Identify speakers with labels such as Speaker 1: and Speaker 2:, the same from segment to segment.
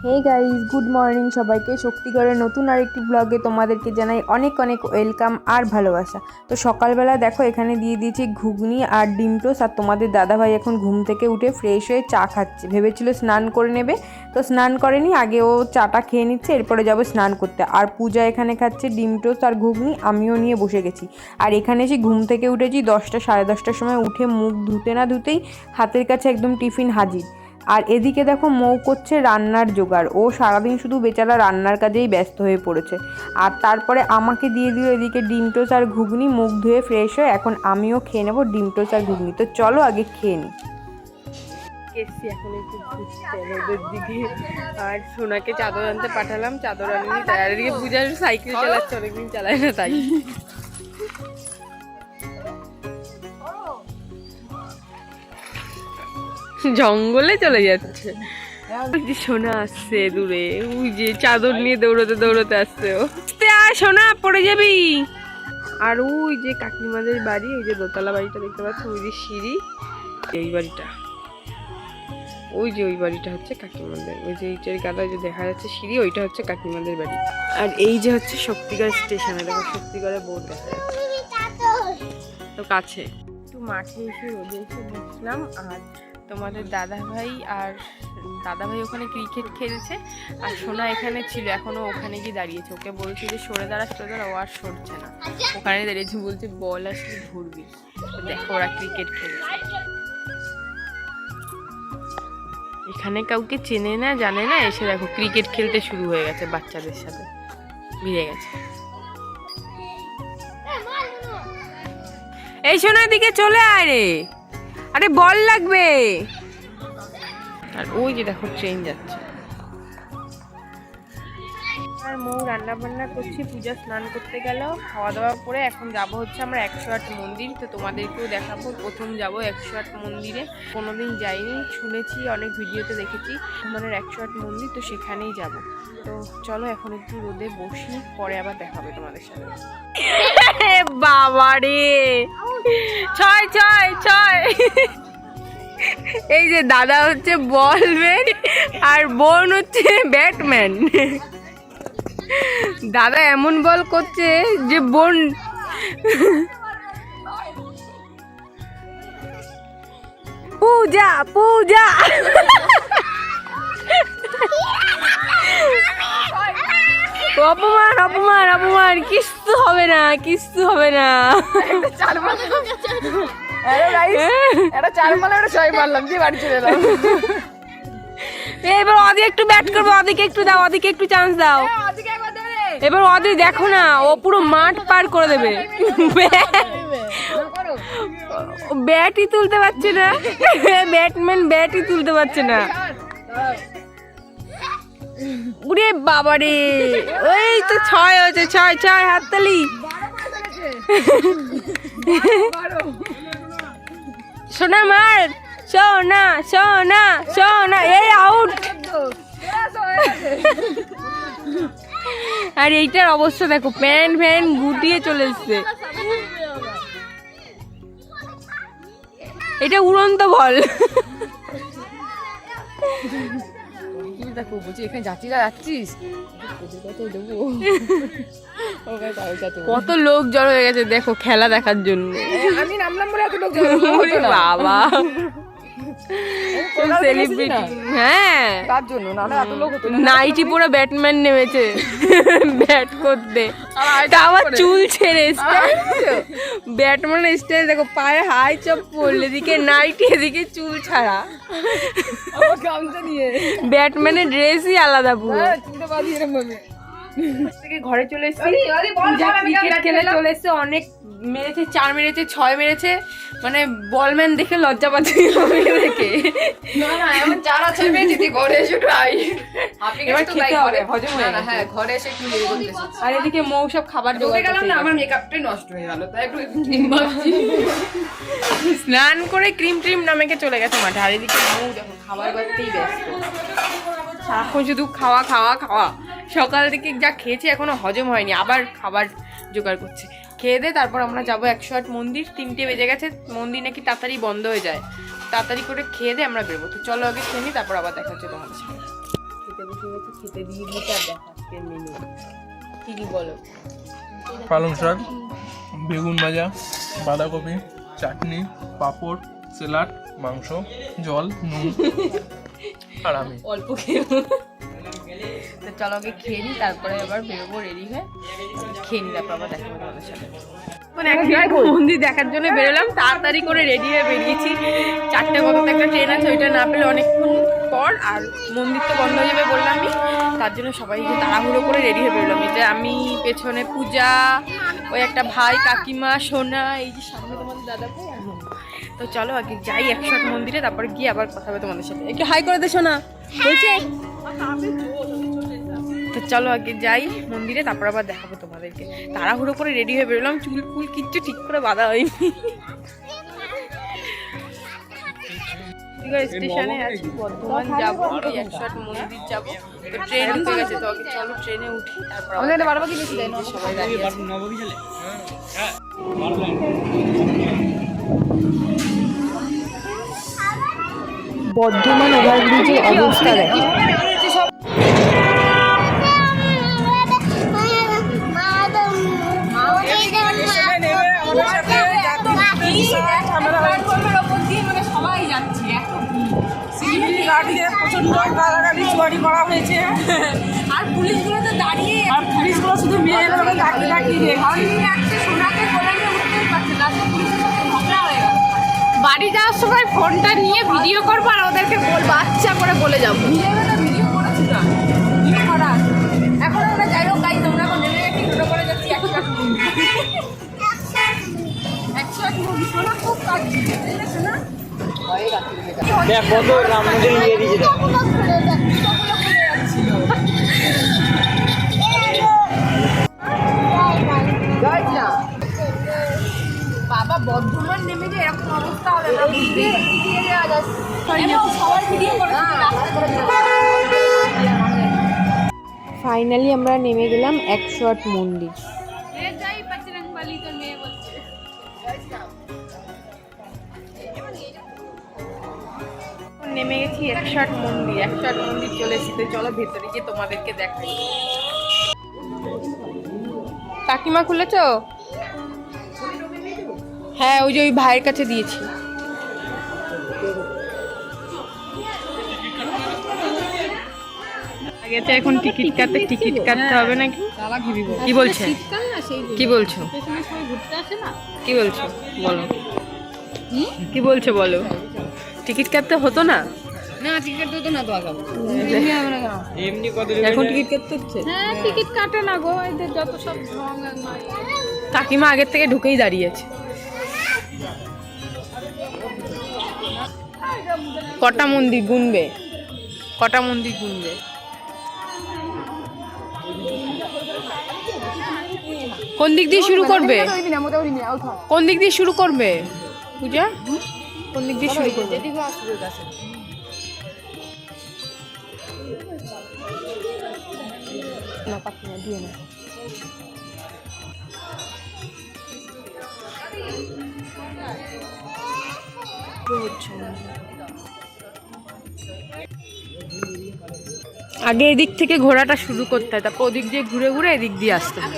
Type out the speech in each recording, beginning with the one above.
Speaker 1: Hey guys, good morning সবাইকে। শক্তিগড়ের নতুন আরেকটি ব্লগে তোমাদেরকে জানাই অনেক অনেক ওয়েলকাম আর ভালোবাসা। তো সকালবেলা দেখো এখানে দিয়ে দিয়েছি ঘুগনি আর ডিম টোস্ট। আর তোমাদের দাদাভাই এখন ঘুম থেকে উঠে ফ্রেশ হয়ে চা খাচ্ছে। ভেবেছিল স্নান করে নেবে, তো স্নান করেনি, আগে ও চাটা খেয়ে নিচ্ছে, এরপরে যাবো স্নান করতে। আর পূজা এখানে খাচ্ছে ডিম টোস্ট আর ঘুগনি, আমিও নিয়ে বসে গেছি। আর এখানে এসে ঘুম থেকে উঠেছি 10টা সাড়ে 10টার সময়। উঠে মুখ ধুতে না ধুতেই হাতের কাছে একদম টিফিন হাজির। আর এদিকে দেখো মৌ করছে রান্নার জোগাড়। ও সারাদিন শুধু বেচারা রান্নার কাজেই ব্যস্ত হয়ে পড়েছে। আর তারপরে আমাকে দিয়ে দিল এদিকে ডিম টোস্ট আর ঘুগনি। মুখ ধুয়ে ফ্রেশ হয়ে এখন আমিও খেয়ে নেবো ডিম টোস্ট আর ঘুগনি। তো চলো আগে খেয়ে নিই। এসছি এখন একটু ঘুরতে রোদের দিকে। আর সোনাকে চাদর আনতে পাঠালাম, চাদর আনিনি তাই। আর এদিকে পূজার সাইকেল চালাচ্ছে, অনেকদিন চালায় না তাই। জঙ্গলে চলে যাচ্ছে। সোনা আসছে দূরে, ওই যে চাদর নিয়ে দৌড়তে দৌড়তে আসছে। ও আয় সোনা, পড়ে যাবি। আর ওই যে কাকিমাদের বাড়ি, ওই যে দোতলা বাড়িটা দেখতে পাচ্ছ, ওই যে সিঁড়ি, এই বাড়িটা, ওই যে ওই বাড়িটা হচ্ছে কাকিমাদের। ওই যে ইটের গাদা যে দেখা যাচ্ছে সিঁড়ি, ওইটা হচ্ছে কাকিমাদের বাড়ি। আর এই যে হচ্ছে শক্তিগড় স্টেশনে, দেখো শক্তিগড়ের বোর্ড দেখা যাচ্ছে তো কাছে। একটু মাঠে এসে রোদে এসে বসলাম। আর তোমাদের দাদাভাই ওখানে ক্রিকেট খেলছে। আর সোনা এখানে ছিল, এখনো ওখানে গিয়ে দাঁড়িয়েছে। ওকে বলছি যে সরে দাঁড়া, ও আর সরছে না, ওখানে দাঁড়িয়েছে। বলছে বল আসলে ঘুরবি। দেখো ওরা ক্রিকেট খেলছে। এখানে কাউকে চেনে না জানে না, এসে দেখো ক্রিকেট খেলতে শুরু হয়ে গেছে, বাচ্চাদের সাথে ভিড়ে গেছে। এই সোনার দিকে চলে আয় রে, আরে বল লাগবে। আর ওই যে দেখো ট্রেন যাচ্ছে। আর মৌ রান্না বান্না করছি, পূজা স্নান করতে গেল, খাওয়া দাওয়া করে এখন যাবো হচ্ছে আমরা 108 মন্দির। তো তোমাদেরকেও দেখাবো, প্রথম যাবো 108 মন্দিরে। কোনোদিন যাইনি, শুনেছি, অনেক ভিডিওতে দেখেছি মানে 108 মন্দির, তো সেখানেই যাব। তো চলো এখন একটু রোদে বসি, পরে আবার দেখাবে তোমাদের সাথে। বাবা রে, 6-6-6। এই যে দাদা হচ্ছে বলম্যান আর বোন হচ্ছে ব্যাটম্যান। দাদা এমন বল করছে যে বোন পূজা পূজা। অপমান অপমান অপমান, কিচ্ছু হবে না, কিচ্ছু হবে না। এবার ওদিকে একটু ব্যাট করবো, ওদিকে একটু দাও, ওদিকে একটু চান্স দাও। এবার ওদিকে দেখো না, ও পুরো মাঠ পার করে দেবে। ব্যাটই তুলতে পারছে না, ব্যাটম্যান ব্যাটই তুলতে পারছে না। উরে বাবা রে, ওই তো 6 হয়েছে, 6-6, হাততালি। সোনা মার, সোনা সোনা সোনা, এই আউট। আর এইটার অবস্থা দেখো, প্যান ফ্যান গুটিয়ে চলে এসছে। এটা উড়ন্ত বল। দেখো বলছি এখানে যাত্রীরা যাচ্ছিস, কত লোক জড়ো হয়ে গেছে দেখো খেলা দেখার জন্য। আমি নামলাম বলে এত লোক জড়ো। বাবা সেলিব্রিটি, হ্যাঁ তার জন্য না এত লোক হতো না। নাইটি পুরো ব্যাটম্যান নেমেছে ব্যাট করতে, আমার চুল ছেড়ে ব্যাটম্যানের স্টাইল দেখো, পায়ে হাই চপ্পল, এদিকে নাইটি, এদিকে চুল ছাড়া। ব্যাটম্যানের ড্রেসই আলাদা পুরো। ঘরে চলে এসেছি, ক্রিকেট খেলে চলে এসছে। অনেক মেরেছে, 4 মেরেছে, 6 মেরেছে, মানে বলম্যান দেখে লজ্জা পাচ্ছে দেখে। আর এদিকে মৌ সব খাবার জোগাড় করছে। আমার মেকআপটাই নষ্ট হয়ে গেল, তাই একটু স্নান করে ক্রিম ট্রিম নামেকে চলে গেছে মাঠে। আর এদিকে মৌ দেখো খাবার বাড়তেই ব্যস্ত, সারাক্ষণ শুধু খাওয়া খাওয়া খাওয়া। সকাল থেকে যা খেয়েছে এখনো হজম হয়নি, আবার খাবার জোগাড় করছে। খেয়ে দে তারপর আমরা যাবো 108 মন্দির। 3টে বেজে গেছে, মন্দির নাকি তাড়াতাড়ি বন্ধ হয়ে যায়। তাড়াতাড়ি করে খেয়ে দে আমরা বেরোবো। তো চলো আগে খেয়ে নিই, তারপর আবার দেখা হচ্ছে তোমাদের সাথে। খেতে বসে গেছি, খেতে দিয়ে দিতে আর দেখা আজকে মেনু কি কি বলো।
Speaker 2: পালং শাক, বেগুন ভাজা, বাঁধাকপি, চাটনি, পাঁপড়, স্যালাড, মাংস, জল, নুন আর আমি
Speaker 1: অল্প খেয়ে তো চলো আগে খেয়ে নিই, তারপরে আবার বেরোবো রেডি হয়ে। খেয়ে নিই তারপর আবার দেখাবো তোমাদের সাথে। মানে মন্দির দেখার জন্য বেরোলাম, তাড়াতাড়ি করে রেডি হয়ে বেরিয়েছি। 4টে কত একটা ট্রেন আছে, ওইটা না পেলে অনেকক্ষণ পর, আর মন্দির তো বন্ধ হয়ে যাবে বললামই, তার জন্য সবাইকে তাড়াহুড়ো করে রেডি হয়ে বেরোলাম। এই যে আমি, পেছনে পূজা, ওই একটা ভাই, কাকিমা, সোনা, এই যে সামনে তোমাদের দাদা ভাই আর মা। তো চলো আগে যাই 108 মন্দিরে, তারপরে গিয়ে আবার কথা হবে তোমাদের সাথে। একটু হাই করে দে সোনা, বলছে। তো চলো আগে যাই মন্দিরে, তারপর আবার দেখাবো তোমাদেরকে। তাড়াহুড়ো করে রেডি হয়ে বেরোলাম, চুল ফুল কিচ্ছু ঠিক করে বাঁধা হয়নি। স্টেশনে আছি, বর্ধমান যাবো, 108 মন্দির যাবো। তো ট্রেন ঢুকে গেছে, তো আগে চলো ট্রেনে উঠি, তারপর সবাই দাঁড়িয়ে আছে। বর্ধমান ওভারব্রিজের অবস্থা দেখো। আর পুলিশগুলো তো দাঁড়িয়ে, আর পুলিশগুলো শুধু মেয়ে দাঁড়িয়ে সোনাকে কোলে নিয়ে উঠতেই পারছে না, পুলিশের সাথে ঝগড়া হয়ে গেল। বাড়ি যাওয়ার সময় ফোনটা নিয়ে ভিডিও করবো আর ওদেরকে বলবো আচ্ছা করে বলে যাবো। ভিডিও করেছি না, ভিডিও করা এখন আমরা যাই হোক গাই, তোমরা এখন নেমে গেছি, টোটো করে যাচ্ছি 108 মুভি। সোনা খুব কাটছি না,
Speaker 3: দেখ কত রাম মন্দির নিয়ে দিয়েছে।
Speaker 1: বাবা বর্ধমান নেমে যে এরকম অবস্থা হবে না, ফাইনালি আমরা নেমে গেলাম 108 মন্দির। নেমে গেছি 108 মন্দির, 108 মন্দির চলে এসেছে। চলো ভেতরে গিয়ে তোমাদেরকে দেখাই। কাকিমা খুলেছ? হ্যাঁ, ওই যে ওই ভাইয়ের কাছে দিয়েছি। এখন টিকিট কাটতে হবে নাকি? কি বলছে? কি বলছো? কি বলছো বলো, কি বলছো বলো? টিকিট কাটতে হতো না?
Speaker 4: না টিকিট কাটতে হতো না তো আগে।
Speaker 3: এমনি কত
Speaker 1: এখন টিকিট কাটতে হচ্ছে?
Speaker 4: হ্যাঁ টিকিট কাটে না গো, এদের যত সব ঢং।
Speaker 1: কাকিমা আগের থেকে ঢুকেই দাঁড়িয়েছে। কটা মন্দির গুনবে? কটা মন্দির গুনবে? কোন দিক দিয়ে শুরু করবে? কোন দিক দিয়ে শুরু করবে পূজা? কোন দিক দিয়ে শুরু করবে? না পাচ্ছি না, দিয়ে না। আগে এদিক থেকে ঘোরাটা শুরু করতে হয়, তারপর ওদিক দিয়ে ঘুরে ঘুরে এদিক দিয়ে আসতে হয়।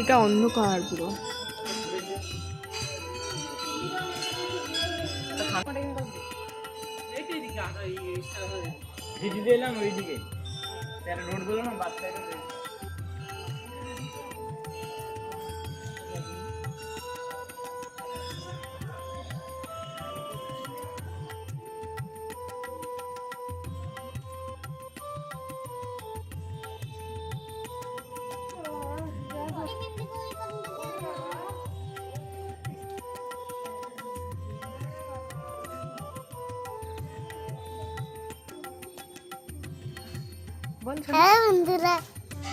Speaker 1: এটা অন্ধকার পুরো।
Speaker 3: দিদি এলাম ওইদিকে রোড গুলো না বাচ্চা।
Speaker 4: হ্যাঁ বন্ধুরা,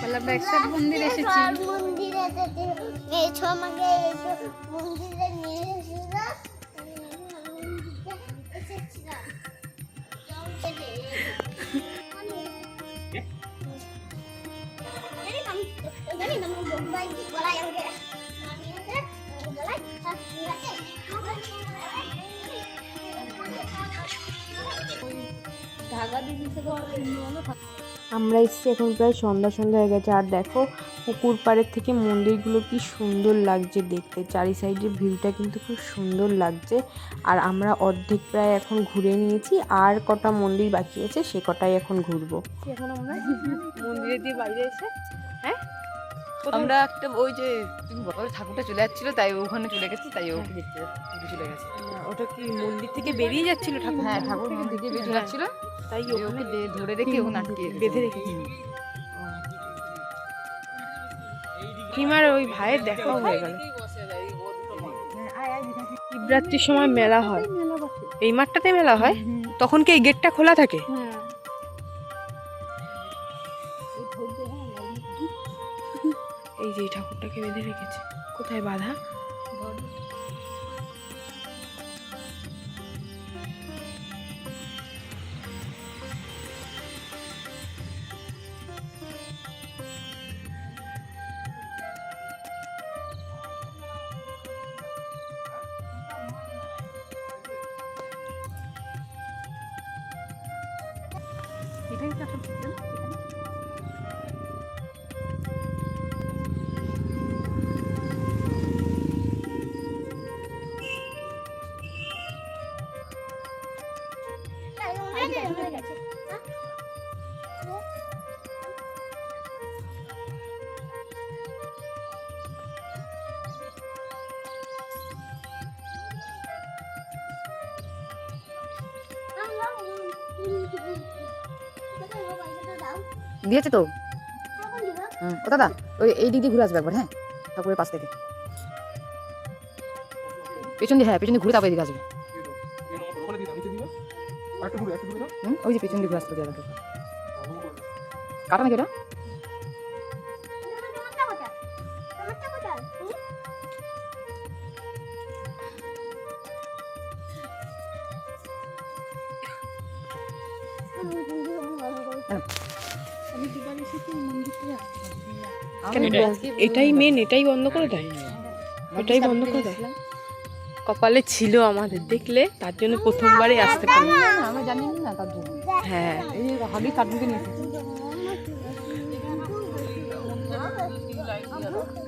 Speaker 1: বললাম 108 মন্দির এসেছি।
Speaker 4: মন্দিরে মেয়েছো আমাকে মন্দিরে নিয়ে এসেছিল। ঢাকা দিদি
Speaker 1: আমরা এসেছি এখন প্রায় সন্ধ্যা সন্ধ্যা হয়ে গেছে। আর দেখো পুকুর পাড়ের থেকে মন্দিরগুলো কি সুন্দর লাগছে দেখতে, চারি সাইডের ভিউটা কিন্তু খুব সুন্দর লাগছে। আর আমরা অর্ধেক প্রায় এখন ঘুরে নিয়েছি, আর কটা মন্দির বাকি আছে সে কটাই এখন ঘুরবো। এখন আমরা মন্দিরে দিয়ে বাইরে এসে
Speaker 5: আমরা একটা ওই যে বাবার ঠাকুরটা চলে যাচ্ছিল তাই ওখানে চলে গেছি, তাই ওকে দেখতে চলে গেছে।
Speaker 1: ওটা কি মন্দির থেকে বেরিয়ে যাচ্ছিল ঠাকুর?
Speaker 5: হ্যাঁ, ঠাকুর মন্দির থেকে বেরিয়ে যাচ্ছিল,
Speaker 1: তাই
Speaker 5: ওকে ধরে রেখে ওখানে আটকে
Speaker 1: বেঁধে রেখেছি। কিমার ওই ভাইয়ের দেখাও হয়ে গেল। শিবরাত্রির সময় মেলা হয়, এই মাঠটাতে মেলা হয়। তখন কি এই গেটটা খোলা থাকে? এই যে ঠাকুরটাকে বেঁধে রেখেছে, কোথায় বাঁধা?
Speaker 5: দিয়েছে তো। ও দাদা ওই এই দিক দিয়ে ঘুরে আসবে একবার, হ্যাঁ, ঠাকুরের পাশ থেকে পেছন দিয়ে, হ্যাঁ পেছন দিয়ে ঘুরে তারপরে এদিকে আসবে। ওই যে পেছন দিয়ে ঘুরে আসতে দেওয়া কাটা নাকি এটা?
Speaker 1: এটাই মেন, এটাই বন্ধ করে দেয়, এটাই বন্ধ করে দেয়। কপালে ছিল আমাদের, দেখলে তার জন্য প্রথমবারই আসতে পারলাম।
Speaker 5: আমরা জানি না তার জন্য।
Speaker 1: হ্যাঁ,
Speaker 5: এই যে হাগি কাটুকে নিয়ে এসেছি।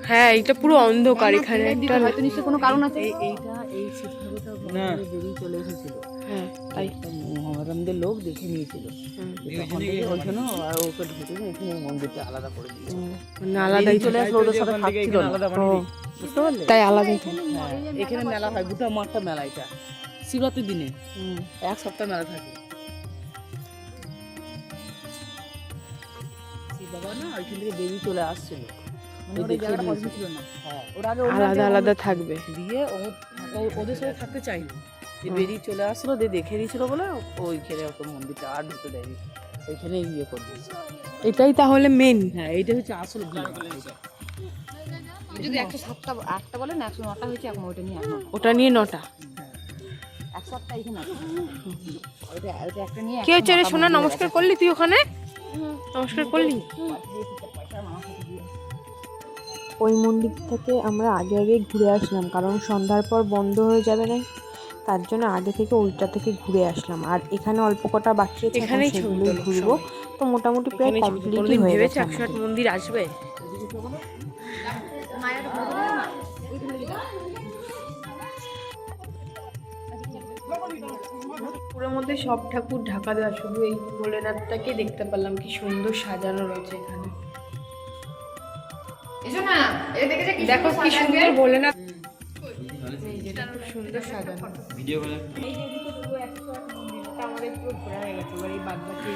Speaker 1: হ্যাঁ, এটা পুরো অন্ধকার এখানে। একটা
Speaker 5: হয়তো নিশ্চয়ই কোনো কারণ আছে।
Speaker 3: এইটা এই শিবঠাকুরটা বেরিয়ে চলে এসেছিল,
Speaker 1: হ্যাঁ, তাই
Speaker 3: মোহামেডানদের লোক দেখে নিয়েছিল, তখন থেকে ওইখানে আর ওকে ঢুকে এখানে মন্দিরটা আলাদা করে দিয়েছে।
Speaker 1: আলাদাই
Speaker 3: চলে আসলো, ওদের সাথে থাকছিল না। বুঝতে পারলে?
Speaker 1: তাই আলাদাই।
Speaker 3: এখানে মেলা হয়, গোটা মাঠটা মেলা, এটা শিবরাত্রির দিনে এক সপ্তাহ মেলা থাকে। শিব বাবা না ওইখান থেকে বেরিয়ে চলে আসছিল, মানে ওরা জায়গাটা পছন্দ ছিল না। হ্যাঁ, ওরা আগে
Speaker 1: আলাদা আলাদা থাকবে।
Speaker 3: দিয়ে ওদের সাথে থাকতে চাইনি, বেরিয়ে চলে আসলো, দিয়ে দেখে দিয়েছিল বলে ওইখানে ওকে মন্দিরটা আর ঢুকতে দেয়নি, ওইখানে ইয়ে করে দিয়েছে।
Speaker 1: এটাই তাহলে মেন।
Speaker 3: হ্যাঁ, এইটা হচ্ছে আসল ভিড়।
Speaker 5: যদি 107টা একটা বলে না, 109টা হয়েছে এখন, ওইটা নিয়ে এখন
Speaker 1: ওটা নিয়ে 9টা।
Speaker 5: 107টা এখানে আছে। ওইটা একটা নিয়ে
Speaker 1: কি হচ্ছে রে সোনা? নমস্কার করলি তুই ওখানে? নমস্কার করলি? ওই মন্দির থেকে আমরা আগে আগে ঘুরে আসলাম, কারণ সন্ধ্যার পর বন্ধ হয়ে যাবে না, তার জন্য আগে থেকে ওইটা থেকে ঘুরে আসলাম। আর এখানে অল্প কটা বাকি আছে, এখানেই সেগুলো ঘুরবো। তো মোটামুটি প্রায় কমপ্লিটই হয়ে গেছে। 108 মন্দির আসবে। পুরোর মধ্যে সব ঠাকুর ঢাকা দেওয়া, শুধু এই ভোলেনাথটাকে দেখতে পারলাম, কি সুন্দর সাজানো রয়েছে এখানে।
Speaker 5: এসো না, এই দেখেছে কি
Speaker 1: দেখো কি সুন্দর ভোলেনাথ, যেটা খুব সুন্দর সাজানো।
Speaker 3: ভিডিও করে
Speaker 1: এই যে এদিকে পুরো 108 মন্দিরটা আমাদের পুরো ঘোরা হয়ে গেছে, এবার এই বাদ বাকি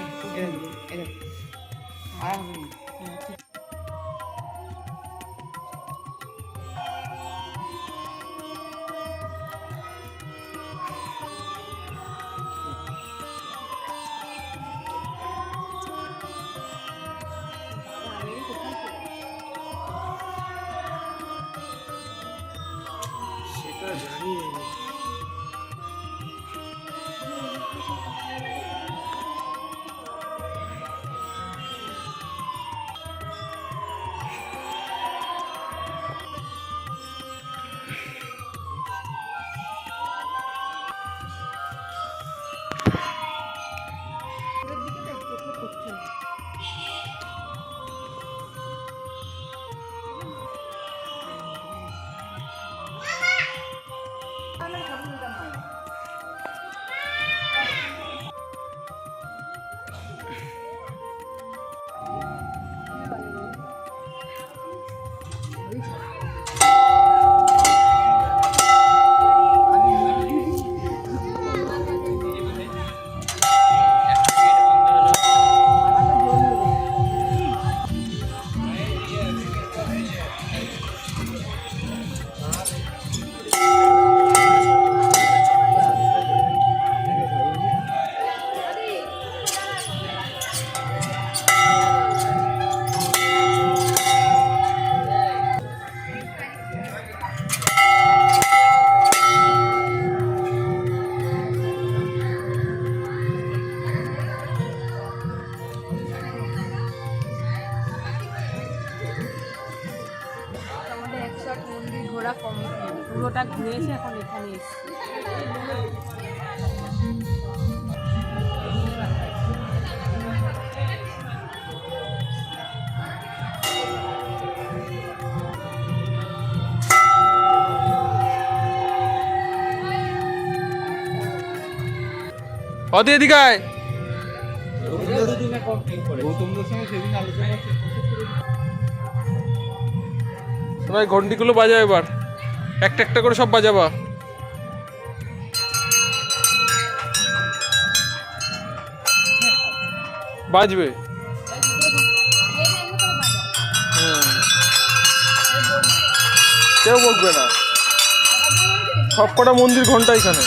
Speaker 3: আমরা পুরোটা ঘুরেছি, এখন এখানে এসেছি।
Speaker 2: অতি এদিকে আয়। সবাই ঘন্টিগুলো বাজাও এবার, একটা একটা করে সব বাজাবা। বাজবে। কেউ বকবে না, সব কটা মন্দির ঘন্টা এখানে।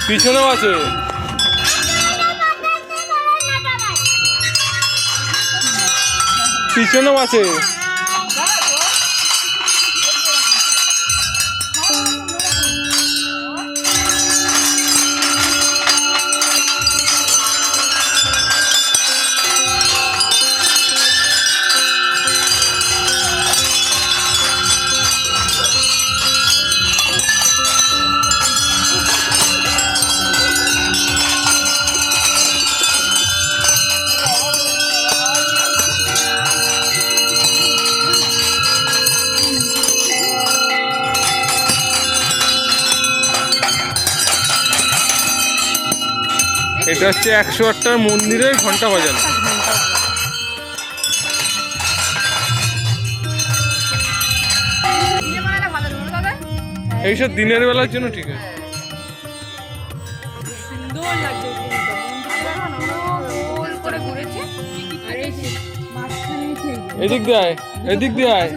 Speaker 2: পিছনেও আছে। পিছনেও আছে। এটা হচ্ছে 108টার মন্দিরের ঘন্টা বাজানো। এইসব দিনের বেলার জন্য ঠিক আছে।
Speaker 3: সুন্দর লাগছে গোল করে ঘুরেছে। আর এই যে মাঝখানে
Speaker 2: এদিক দিয়ে আয়, এদিক দিয়ে আয়,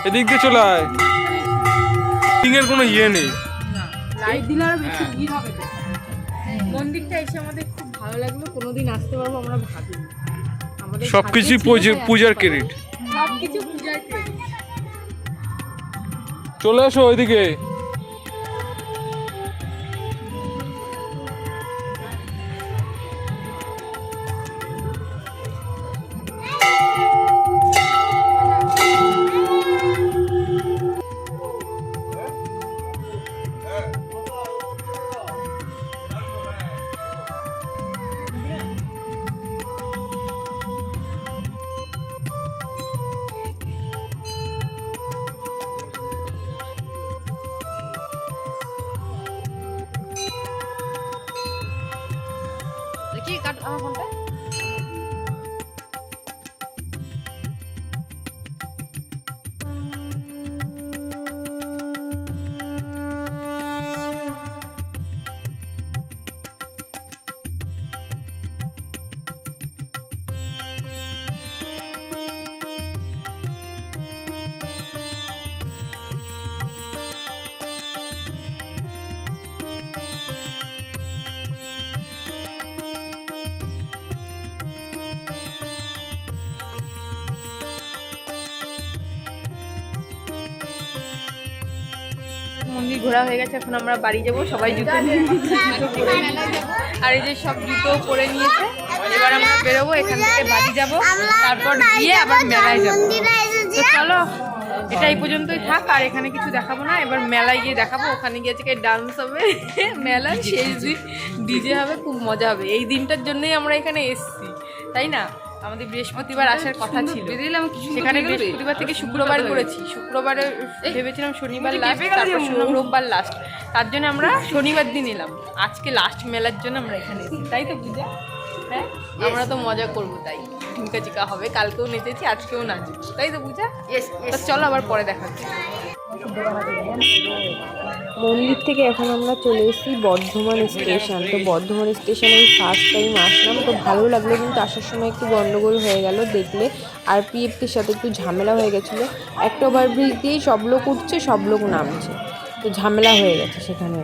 Speaker 2: এদিক দিয়ে চলে আয়। এর কোনো ইয়ে নেই,
Speaker 3: লাইট দিলে আরো বেশি ভিড় হবে তো। মন্দিরটা এসে আমাদের খুব ভালো লাগলো, কোনোদিন আসতে পারবো আমরা ভাবিনি। আমাদের
Speaker 2: সবকিছু পূজার ক্রেডিট।
Speaker 3: সবকিছু পূজার ক্রেডিট।
Speaker 2: চলে আসো ওইদিকে।
Speaker 5: দেখি কাট আমার ফোনটা।
Speaker 1: মন্দির ঘোরা হয়ে গেছে, এখন আমরা বাড়ি যাব। সবাই জুতো নিয়ে আর এই যে সব জুতো পরে নিয়েছে। এবার আমরা বেরোবো, এখান থেকে বাড়ি যাব, তারপর গিয়ে আবার মেলায় যাব। তো চলো, এটা এই পর্যন্তই থাক, আর এখানে কিছু দেখাবো না। এবার মেলায় গিয়ে দেখাবো। ওখানে গিয়ে থেকে ডান্স হবে, মেলার শেষ দিন ডিজে হবে, খুব মজা হবে। এই দিনটার জন্যই আমরা এখানে এসেছি, তাই না? আমাদের বৃহস্পতিবার আসার কথা ছিল, সেখানে বৃহস্পতিবার থেকে শুক্রবার করেছি। শুক্রবারে ভেবেছিলাম শনিবার লাস্ট, তারপর রোববার লাস্ট, তার জন্য আমরা শনিবার দিন এলাম। আজকে লাস্ট মেলার জন্য আমরা এখানে এসেছি, তাই তো পূজা? হ্যাঁ, আমরা তো মজা করবো, তাই ঝুমকা চিকা হবে, কালকেও নেচেছি, আজকেও নাচবো, তাই তো পূজা? চলো আবার পরে দেখা হচ্ছে। মন্দির থেকে এখন আমরা চলে এসেছি বর্ধমান স্টেশন। তো বর্ধমান স্টেশনে এই ফার্স্ট টাইম আসলাম, তো ভালো লাগলো, কিন্তু আসার সময় একটু গন্ডগোল হয়ে গেল। দেখলে আরপিএফের সাথে একটু ঝামেলা হয়ে গেছিলো। একটা ওভারব্রিজ দিয়েই সব লোক উঠছে, সব লোক নামছে, তো ঝামেলা হয়ে গেছে সেখানে।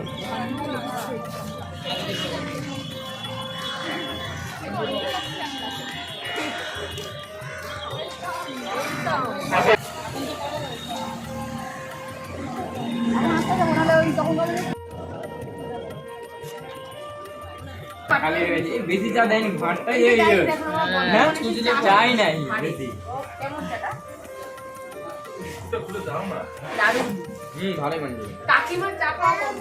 Speaker 6: বেশি চা দেয়নি ভাতটা হ্যাঁ চাই নাই বেশি ভালোই মানে
Speaker 5: কাকিমার চা খাওয়া কম।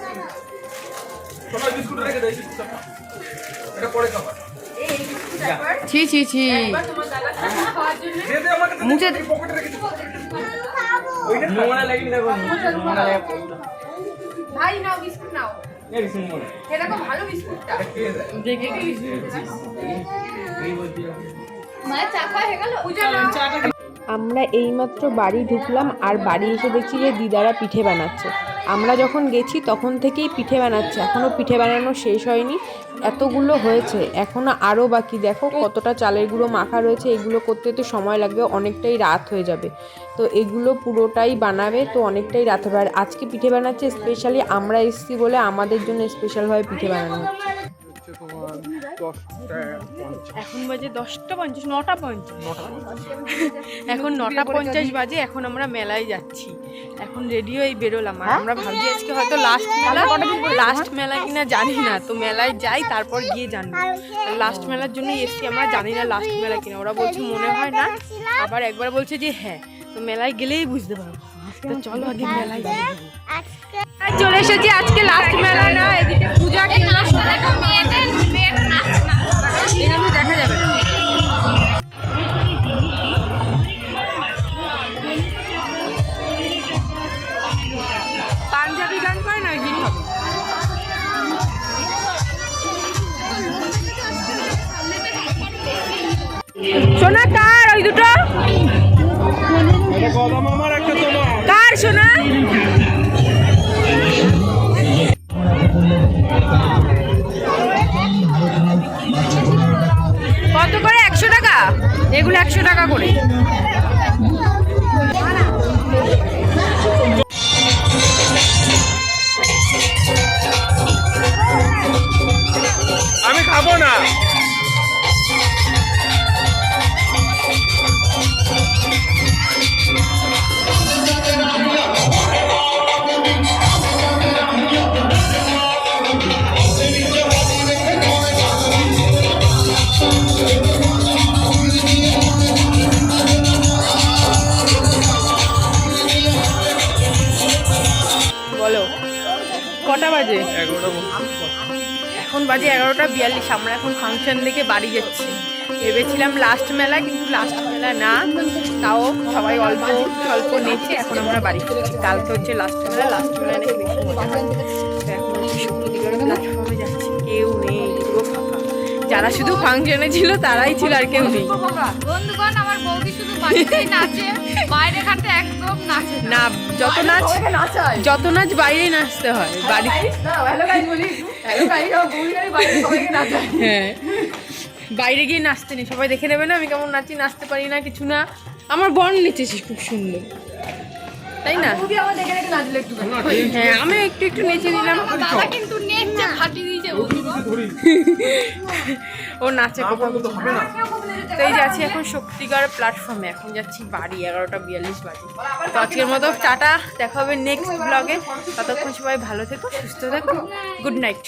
Speaker 2: সবাই বিস্কুট রেখে দেয় এটা পরে খাবার
Speaker 5: ছি ছি ছি
Speaker 2: দে দে আমাকে
Speaker 5: মুখে
Speaker 2: পকেটে রেখে দে
Speaker 6: নোংরা লাগেনি দেখো নোংরা লাগে
Speaker 5: ভাই নাও বিস্কুট নাও
Speaker 6: এই শুনুন
Speaker 5: এটা খুব ভালো বিস্কুটটা দেখে কি মায়ের চা খাওয়া হয়ে গেল পূজা নাও।
Speaker 1: আমরা এইমাত্র বাড়ি ঢুকলাম আর বাড়ি এসে দেখছি যে দিদারা পিঠে বানাচ্ছে। আমরা যখন গেছি তখন থেকেই পিঠে বানাচ্ছে, এখনও পিঠে বানানো শেষ হয়নি, এতগুলো হয়েছে এখনও আরও বাকি। দেখো কতটা চালের গুঁড়ো মাখা রয়েছে, এগুলো করতে তো সময় লাগবে, অনেকটাই রাত হয়ে যাবে। তো এগুলো পুরোটাই বানাবে, তো অনেকটাই রাত হবে। আর আজকে পিঠে বানাচ্ছে স্পেশালি আমরা এসেছি বলে আমাদের জন্য স্পেশালভাবে পিঠে বানানো হচ্ছে।
Speaker 7: এখন বাজে 10:50, 9:50 এখন 9:50 বাজে। এখন আমরা মেলায় যাচ্ছি, এখন রেডি হয়ে বেরোলাম। আর আমরা ভাবছি আজকে হয়তো লাস্ট মেলা কিনা জানি না, তো মেলায় যাই তারপর গিয়ে জানবো। লাস্ট মেলার জন্য এসছি, আমরা জানি না লাস্ট মেলা কিনা। ওরা বলছে মনে হয় না, আবার একবার বলছে যে হ্যাঁ, তো মেলায় গেলেই বুঝতে পারবো। তো চলো আগে মেলায় যাই। চলে এসেছি, আজকে লাস্ট মেলা না, এদিকে পূজা কিনা এখানে দেখা যাবে না। পাঞ্জাবি গান করে না হিট হবে। সোনা কার ওই দুটো কার সোনা? কত করে? 100 টাকা? এগুলো 100 টাকা করে।
Speaker 2: আমি খাবো না।
Speaker 7: বলো কটা বাজে?
Speaker 2: 11টা
Speaker 7: এখন বাজে 11:42। আমরা এখন ফাংশন দেখে বাড়ি যাচ্ছি। ভেবেছিলাম লাস্ট মেলা, কিন্তু লাস্ট মেলা না, তাও সবাই অল্প স্বল্প নেচে এখন আমরা বাড়ি যাচ্ছি। কালকে হচ্ছে লাস্ট মেলা, লাস্ট মেলা নাকি বেশি মজা হয়। তো এখন হচ্ছে শক্তিগড় প্ল্যাটফর্মে যাচ্ছি, কেউ নেই, পুরো ফাঁকা। যারা শুধু ফাংশনে ছিল তারাই ছিল, আর কেউ নেই।
Speaker 5: বন্ধুগণ, আমার বৌদি শুধু বাড়িতেই নাচে, বাইরে ঘাটে একদম নাচে
Speaker 7: না, যত নাচ বাইরেই নাচতে হয়। বাড়ি হ্যাঁ, বাইরে গিয়ে নাচতে নেই, সবাই দেখে নেবে না আমি কেমন নাচি, নাচতে পারি না কিছু না। আমার বোন নেচেছি খুব সুন্দর, তাই না? হ্যাঁ, আমি একটু একটু নেচে দিলাম।
Speaker 5: দাদা কিন্তু নেচে ফাটিয়ে দিয়েছে
Speaker 7: ও নাচে খুব। তো এই যাচ্ছি এখন শক্তিগড় প্ল্যাটফর্মে, এখন যাচ্ছি বাড়ি। 11:42 বাজে। তো আজকের মতো টাটা, দেখা হবে নেক্সট ব্লগে। ততক্ষণ সবাই ভালো থেকো, সুস্থ থেকো, গুড নাইট।